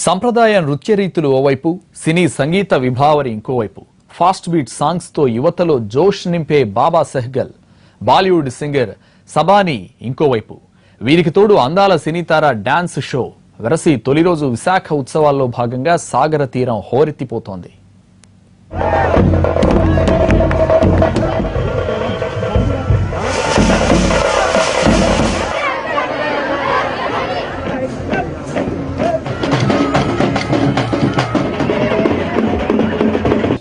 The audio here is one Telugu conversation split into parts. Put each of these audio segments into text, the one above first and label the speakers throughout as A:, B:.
A: సంప్రదాయ నృత్య రీతులు ఓవైపు, సినీ సంగీత విభావరి ఇంకోవైపు, ఫాస్ట్ బీట్ సాంగ్స్ తో యువతలో జోష్ నింపే బాబా సెహ్గల్, బాలీవుడ్ సింగర్ సబానీ ఇంకోవైపు, వీరికి తోడు అందాల సినీ తార డాన్స్ షో వెరసి తొలి రోజు విశాఖ ఉత్సవాల్లో భాగంగా సాగర తీరం హోరెత్తిపోతోంది.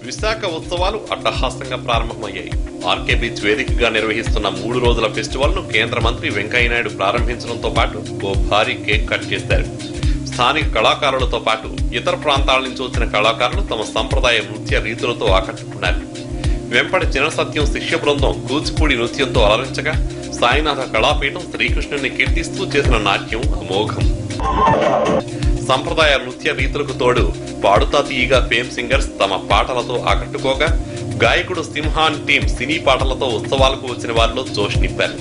B: విశాఖ ఉత్సవాలు అట్టహాసంగా ప్రారంభమయ్యాయి. ఆర్కే బీచ్ వేదికగా నిర్వహిస్తున్న 3 రోజుల ఫెస్టివల్ ను కేంద్ర మంత్రి వెంకయ్యనాయుడు ప్రారంభించడంతో పాటు ఓ భారీ కేక్ కట్ చేశారు. స్థానిక కళాకారులతో పాటు ఇతర ప్రాంతాల నుంచి వచ్చిన కళాకారులు తమ సంప్రదాయ నృత్య రీతులతో ఆకట్టుకున్నారు. వెంపటి చినసత్యం శిష్య బృందం కూచిపూడి నృత్యంతో అలరించగా, సాయినాథ కళాపీఠం శ్రీకృష్ణుని కీర్తిస్తూ చేసిన నాట్యం అమోఘం. సంప్రదాయ నృత్య రీతులకు తోడు పాడుతా తీయగా ఫేమ్ సింగర్స్ తమ పాటలతో ఆకట్టుకోగా, గాయకుడు సింహాన్ టీం సినీ పాటలతో ఉత్సవాలకు వచ్చిన వారిలో జోష్ నింపారు.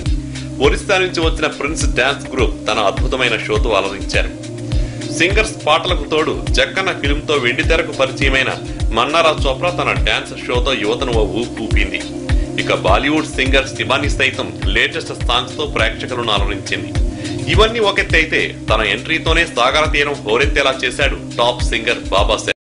B: ఒరిస్సా నుంచి వచ్చిన ప్రిన్స్ డాన్స్ గ్రూప్ తన అద్భుతమైన షోతో అలరించారు. సింగర్స్ పాటలకు తోడు జక్కన్న ఫిల్మ్ తో వెండితెరకు పరిచయమైన మన్నారా చోప్రా తన డాన్స్ షోతో యువతను ఓ ఊపు ఊపింది. ఇక బాలీవుడ్ సింగర్ శిబానీ సైతం లేటెస్ట్ సాంగ్స్ తో ప్రేక్షకులను అలరించింది. ఇవన్నీ ఒకెత్తైతే తన ఎంట్రీతోనే సాగర తీరం హోరెత్తేలా చేశాడు టాప్ సింగర్ బాబా.